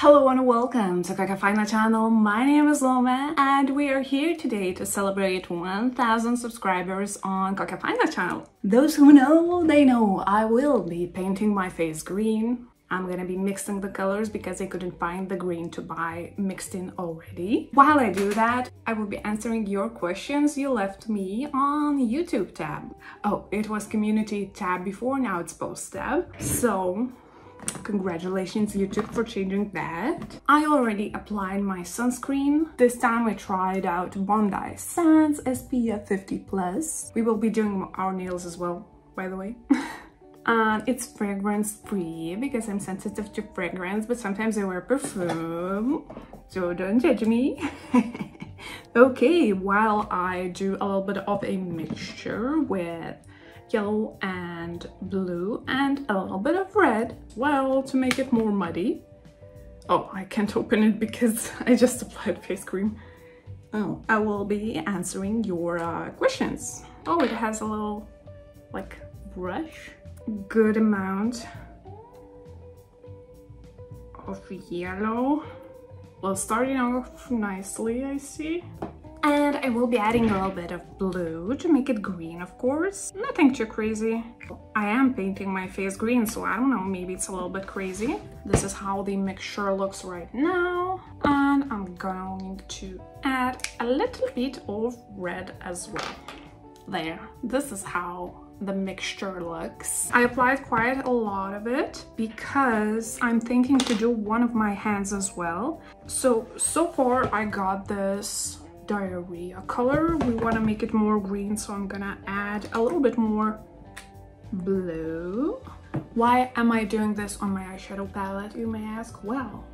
Hello and welcome to Kokia Faina channel. My name is Loma and we are here today to celebrate 1000 subscribers on Kokia Faina channel. Those who know, they know I will be painting my face green. I'm gonna be mixing the colors because I couldn't find the green to buy mixed in already. While I do that, I will be answering your questions you left me on YouTube tab. Oh, it was community tab before, now it's post tab. So congratulations YouTube for changing that. I already applied my sunscreen. This time I tried out Bondi Sands SPF 50+. We will be doing our nails as well, by the way. And it's fragrance free because I'm sensitive to fragrance, but sometimes I wear perfume, so don't judge me. Okay, while I do a little bit of a mixture with yellow and blue and a little bit of red, well, to make it more muddy. Oh, I can't open it because I just applied face cream. Oh, I will be answering your questions. Oh, it has a little like brush. Good amount of yellow. Well, starting off nicely, I see. And I will be adding a little bit of blue to make it green, of course. Nothing too crazy. I am painting my face green, so I don't know, maybe it's a little bit crazy. This is how the mixture looks right now. And I'm going to add a little bit of red as well. There, this is how the mixture looks. I applied quite a lot of it because I'm thinking to do one of my hands as well. So far I got this diarrhea color. We want to make it more green, so I'm gonna add a little bit more blue. Why am I doing this on my eyeshadow palette, you may ask? Well,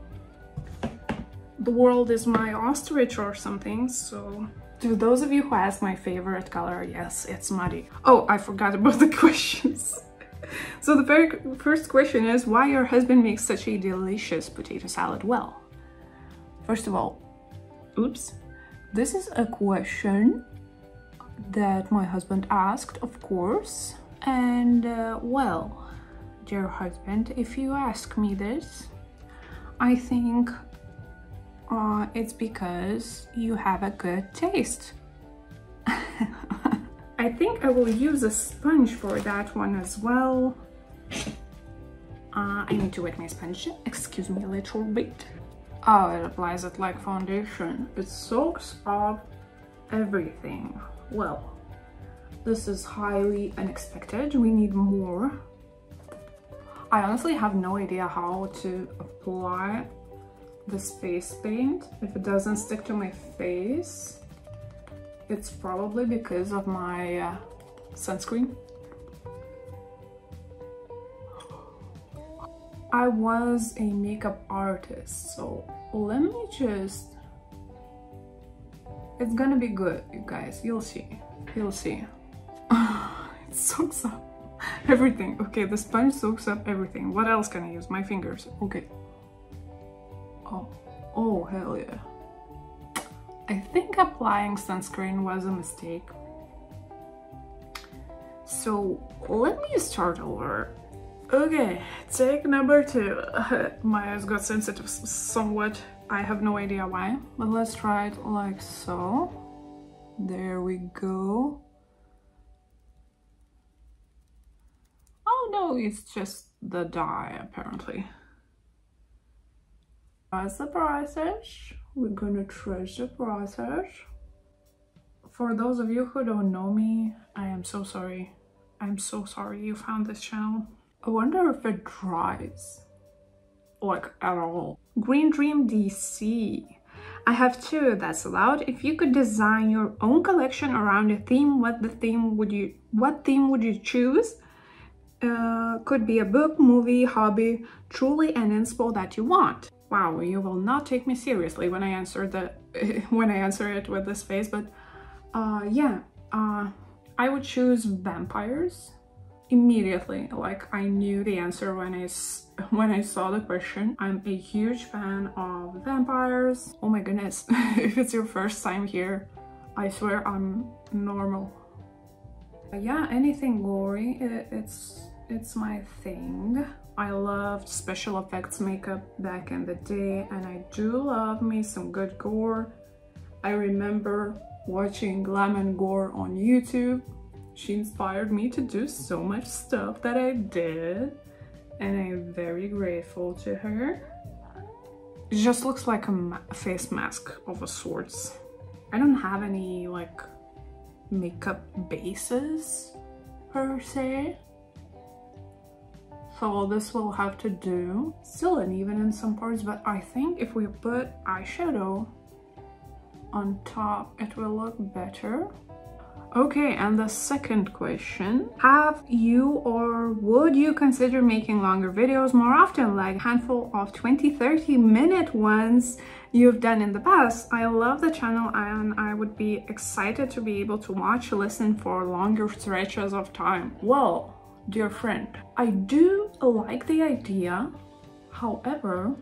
the world is my ostrich or something, so to those of you who ask my favorite color, yes, it's muddy. Oh, I forgot about the questions. So the very first question is why your husband makes such a delicious potato salad. Well, first of all, oops, this is a question that my husband asked, of course. And well, dear husband, if you ask me this, I think it's because you have a good taste. I think I will use a sponge for that one as well. I need to wet my sponge. Excuse me a little bit. Oh, it applies it like foundation. It soaks up everything. Well, this is highly unexpected. We need more. I honestly have no idea how to apply this face paint. If it doesn't stick to my face, it's probably because of my sunscreen. I was a makeup artist, so let me just... It's gonna be good, you guys. You'll see. You'll see. It soaks up everything. Okay, the sponge soaks up everything. What else can I use? My fingers. Okay. Oh, hell yeah. I think applying sunscreen was a mistake. So let me start over. Okay, take number 2. My eyes got sensitive somewhat. I have no idea why, but let's try it like so. There we go. Oh no, it's just the dye apparently. Trust the process. We're gonna trust the process. For those of you who don't know me, I am so sorry. I'm so sorry you found this channel. I wonder if it dries, like at all. Green Dream DC. I have 2 that's allowed. If you could design your own collection around a theme, what theme would you choose? Could be a book, movie, hobby, truly an inspo that you want. Wow, you will not take me seriously when I answer it with this face, but yeah, I would choose vampires immediately. Like, I knew the answer when I saw the question. I'm a huge fan of vampires. Oh my goodness, if it's your first time here, I swear I'm normal. Yeah, anything gory, it's my thing. I loved special effects makeup back in the day, and I do love me some good gore. I remember watching Glam and Gore on YouTube. She inspired me to do so much stuff that I did, and I'm very grateful to her. It just looks like a face mask of a sorts. I don't have any like makeup bases per se, so this will have to do. Still uneven in some parts, but I think if we put eyeshadow on top it will look better. Okay, and the second question: have you or would you consider making longer videos more often, like a handful of 20-30 minute ones you've done in the past? I love the channel and I would be excited to be able to watch, listen for longer stretches of time. Well, dear friend, I do like the idea. However,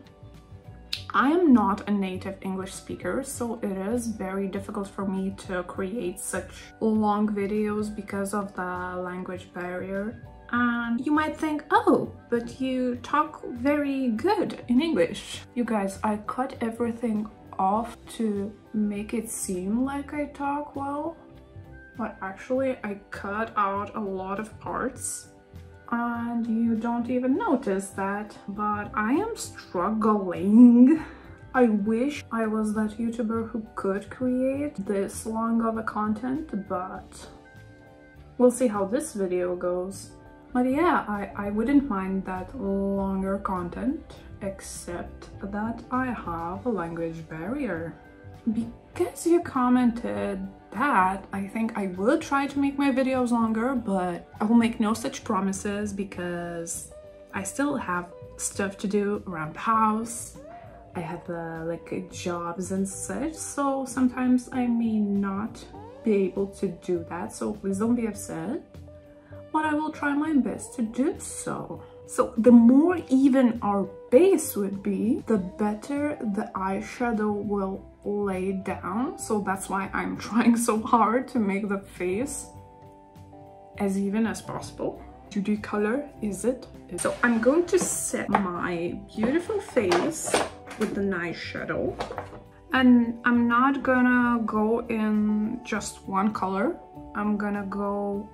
I am not a native English speaker, so it is very difficult for me to create such long videos because of the language barrier. And you might think, oh, but you talk very good in English. You guys, I cut everything off to make it seem like I talk well, but actually I cut out a lot of parts. And you don't even notice that, but I am struggling. I wish I was that YouTuber who could create this long of a content, but we'll see how this video goes. But yeah, I wouldn't mind that longer content, except that I have a language barrier. Because you commented that, I think I will try to make my videos longer, but I will make no such promises because I still have stuff to do around the house. I have like jobs and such, so sometimes I may not be able to do that, so please don't be upset, but I will try my best to do so. So the more even our base would be, the better the eyeshadow will lay down. So that's why I'm trying so hard to make the face as even as possible. 2D color is it? So I'm going to set my beautiful face with the eyeshadow, and I'm not gonna go in just one color. I'm gonna go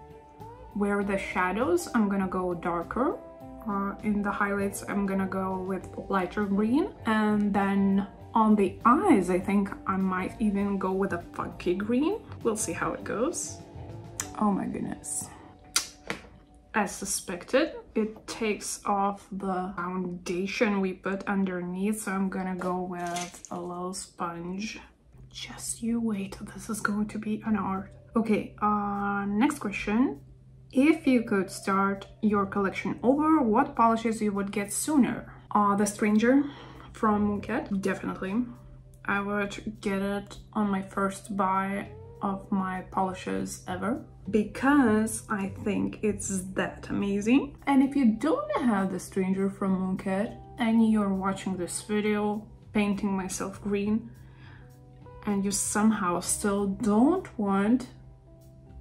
where the shadows, I'm gonna go darker. In the highlights, I'm gonna go with lighter green, and then on the eyes, I think I might even go with a funky green. We'll see how it goes. Oh my goodness. As suspected, it takes off the foundation we put underneath, so I'm gonna go with a little sponge. Just you wait, this is going to be an art. Okay, next question. If you could start your collection over, what polishes you would get sooner? The Stranger from Kokia, definitely. I would get it on my first buy of my polishes ever, because I think it's that amazing. And if you don't have The Stranger from Kokia and you're watching this video painting myself green and you somehow still don't want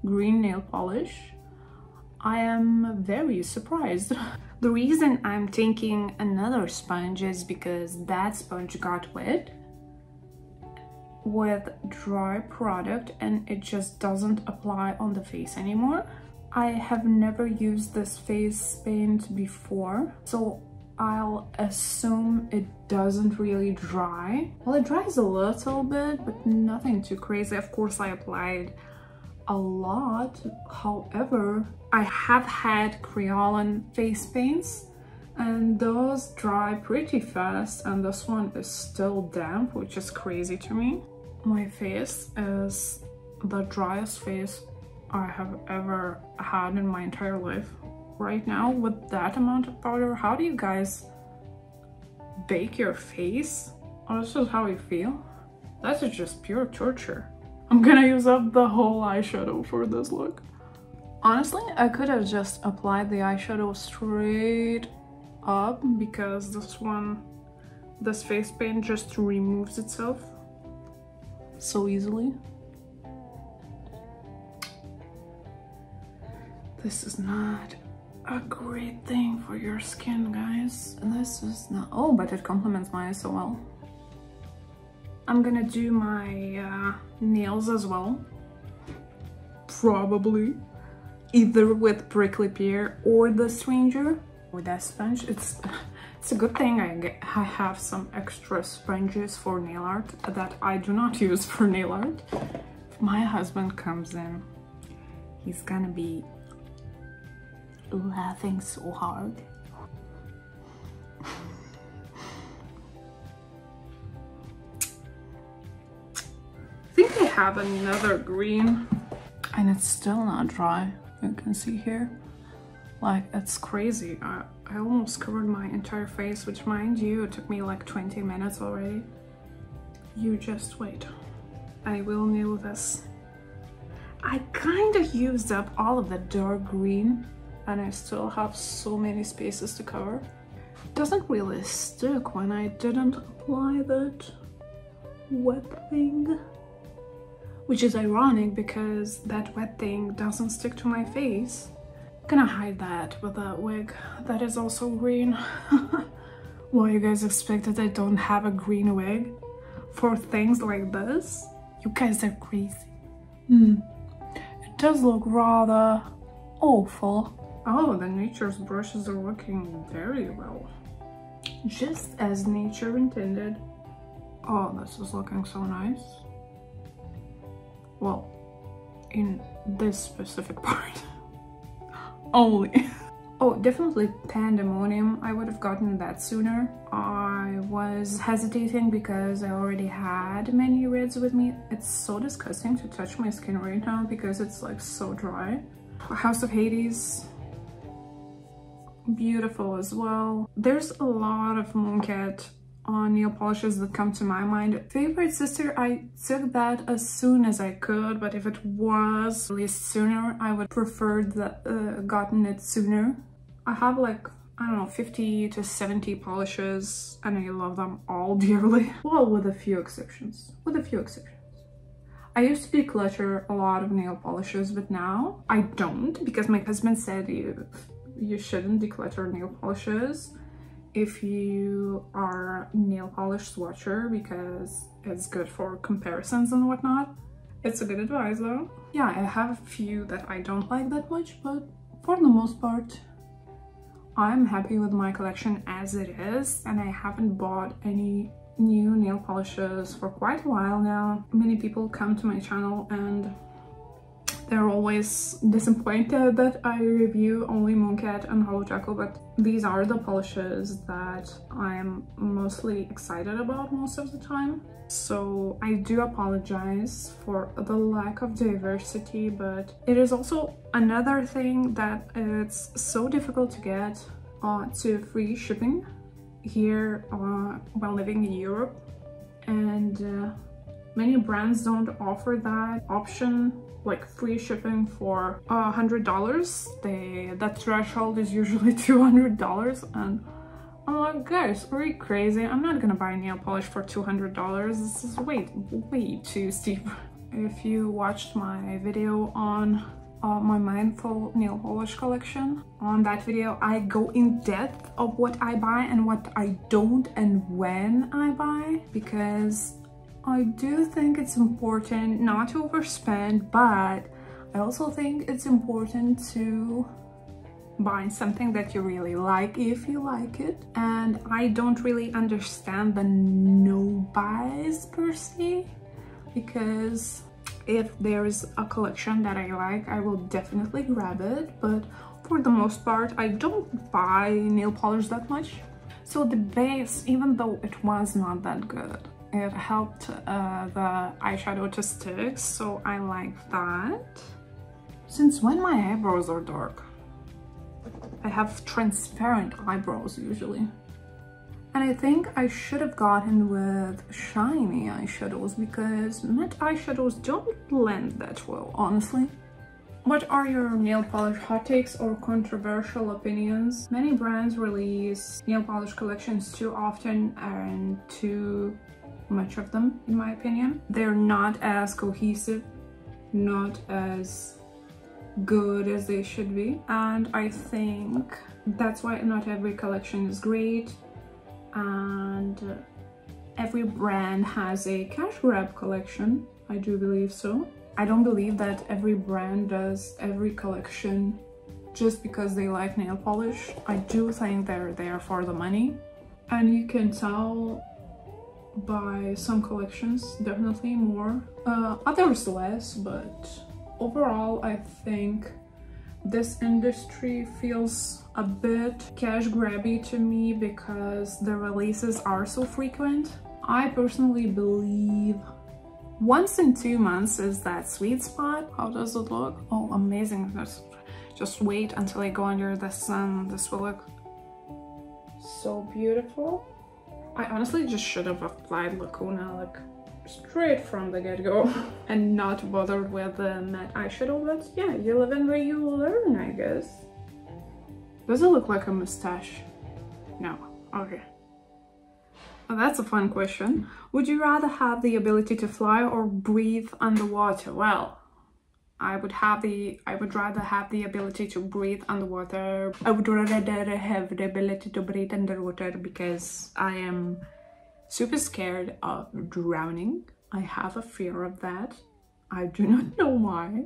green nail polish, I am very surprised. The reason I'm taking another sponge is because that sponge got wet with dry product and it just doesn't apply on the face anymore. I have never used this face paint before, so I'll assume it doesn't really dry. Well, it dries a little bit, but nothing too crazy. Of course, I applied a lot. However, I have had Kryolan face paints and those dry pretty fast, and this one is still damp, which is crazy to me. My face is the driest face I have ever had in my entire life. Right now, with that amount of powder, how do you guys bake your face? Oh, this is how you feel? That's just pure torture. I'm gonna use up the whole eyeshadow for this look. Honestly, I could have just applied the eyeshadow straight up because this face paint just removes itself so easily. This is not a great thing for your skin, guys. This is not... Oh, but it complements mine so well. I'm gonna do my nails as well. Probably. Either with Prickly Pear or the Stranger. With that sponge, it's a good thing I have some extra sponges for nail art that I do not use for nail art. If my husband comes in, he's gonna be laughing so hard. I think I have another green and it's still not dry. You can see here, like, it's crazy. I almost covered my entire face, which, mind you, it took me like 20 minutes already. You just wait. I will nail this. I kind of used up all of the dark green and I still have so many spaces to cover. It doesn't really stick when I didn't apply that wet thing. Which is ironic because that wet thing doesn't stick to my face. I'm gonna hide that with a wig that is also green. Why you guys expect that I don't have a green wig for things like this? You guys are crazy. It does look rather awful. Oh, the nature's brushes are working very well. Just as nature intended. Oh, this is looking so nice. Well, in this specific part only. Oh, definitely Pandemonium. I would have gotten that sooner. I was hesitating because I already had many reds with me. It's so disgusting to touch my skin right now because it's like so dry. House of Hades, beautiful as well. There's a lot of Mooncat nail polishes that come to my mind. Favorite Sister, I took that as soon as I could, but if it was released sooner, I would prefer gotten it sooner. I have like, I don't know, 50 to 70 polishes and I love them all dearly. Well, with a few exceptions. I used to declutter a lot of nail polishes, but now I don't because my husband said you shouldn't declutter nail polishes if you are a nail polish swatcher because it's good for comparisons and whatnot. It's a good advice though. Yeah, I have a few that I don't like that much, but for the most part, I'm happy with my collection as it is, and I haven't bought any new nail polishes for quite a while now. Many people come to my channel and they're always disappointed that I review only Mooncat and Hollow Jackal, but these are the polishes that I'm mostly excited about most of the time. So I do apologize for the lack of diversity, but it is also another thing that it's so difficult to get to free shipping here while living in Europe, and many brands don't offer that option, like free shipping for $100. That threshold is usually $200, and I'm like, guys, are you crazy? I'm not gonna buy nail polish for $200. This is way too steep. If you watched my video on my mindful nail polish collection, on that video I go in depth of what I buy and what I don't and when I buy, because I do think it's important not to overspend, but I also think it's important to buy something that you really like if you like it. And I don't really understand the no buys per se, because if there's a collection that I like, I will definitely grab it, but for the most part I don't buy nail polish that much. So the base, even though it was not that good, it helped the eyeshadow to stick, so I like that. Since when my eyebrows are dark? I have transparent eyebrows usually. And I think I should have gotten with shiny eyeshadows because matte eyeshadows don't blend that well, honestly. What are your nail polish hot takes or controversial opinions? Many brands release nail polish collections too often and too much of them, in my opinion. They're not as cohesive, not as good as they should be, and I think that's why not every collection is great, and every brand has a cash grab collection. I do believe so. I don't believe that every brand does every collection just because they like nail polish. I do think they're there for the money, and you can tell by some collections definitely more, others less, but overall I think this industry feels a bit cash grabby to me because the releases are so frequent. I personally believe once in 2 months is that sweet spot. How does it look? Oh, amazing. Just wait until I go under the sun. This will look so beautiful. I honestly just should have applied Lacuna like straight from the get-go and not bothered with the matte eyeshadow, but yeah, you live and you learn, I guess. Does it look like a mustache? No. Okay. Well, that's a fun question. Would you rather have the ability to fly or breathe underwater? Well, I would rather have the ability to breathe underwater. I would rather have the ability to breathe underwater because I am super scared of drowning. I have a fear of that. I do not know why.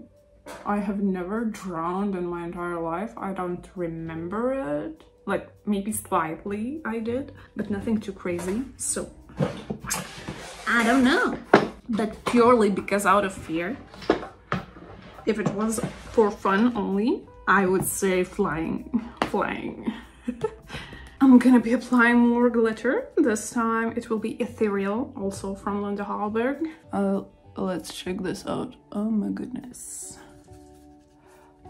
I have never drowned in my entire life. I don't remember it. Like, maybe slightly I did, but nothing too crazy. So, I don't know. But purely because out of fear. If it was for fun only, I would say flying. I'm gonna be applying more glitter. This time it will be ethereal, also from Linda Hallberg. Let's check this out. Oh my goodness.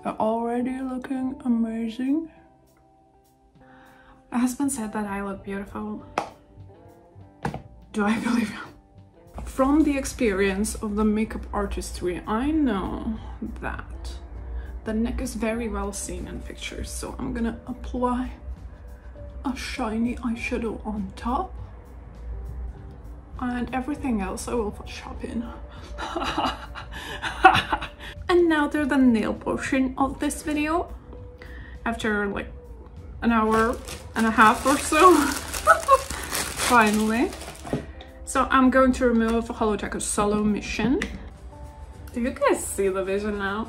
You're already looking amazing. My husband said that I look beautiful. Do I believe him? From the experience of the makeup artistry, I know that the neck is very well seen in pictures, so I'm gonna apply a shiny eyeshadow on top, and everything else I will Photoshop in. And now to the nail portion of this video. After like an hour and a half or so, finally. So I'm going to remove Hello Taco Solo Mission. Do you guys see the vision now?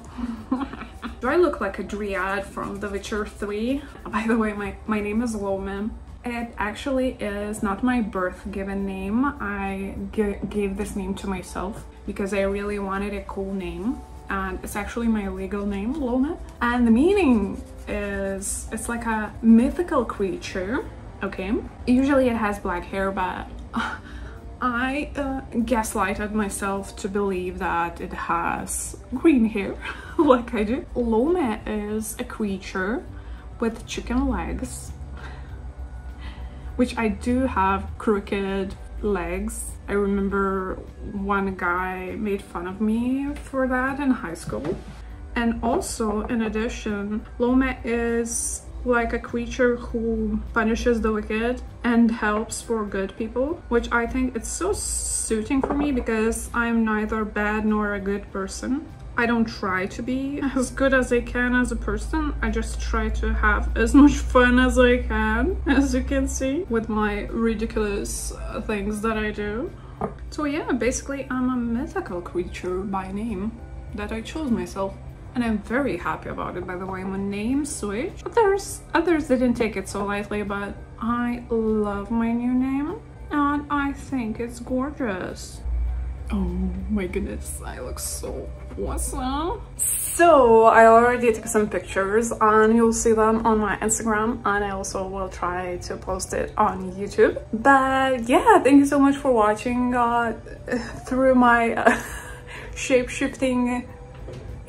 Do I look like a dryad from The Witcher 3? By the way, my name is Lome. It actually is not my birth given name. I gave this name to myself because I really wanted a cool name. And it's actually my legal name, Lome. And the meaning is, it's like a mythical creature, okay? Usually it has black hair, but I gaslighted myself to believe that it has green hair, like I do. Lome is a creature with chicken legs, which I do have crooked legs. I remember one guy made fun of me for that in high school. And also, in addition, Lome is like a creature who punishes the wicked and helps for good people, which I think it's so suiting for me because I'm neither bad nor a good person. I don't try to be as good as I can as a person. I just try to have as much fun as I can, as you can see, with my ridiculous things that I do. So yeah, basically I'm a mythical creature by name that I chose myself. And I'm very happy about it, by the way. My name switch. Others didn't take it so lightly, but I love my new name and I think it's gorgeous. Oh my goodness, I look so awesome. So I already took some pictures and you'll see them on my Instagram, and I also will try to post it on YouTube. But yeah, thank you so much for watching through my shape-shifting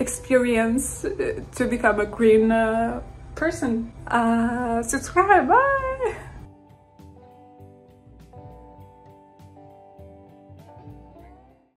experience to become a green person. Subscribe, bye!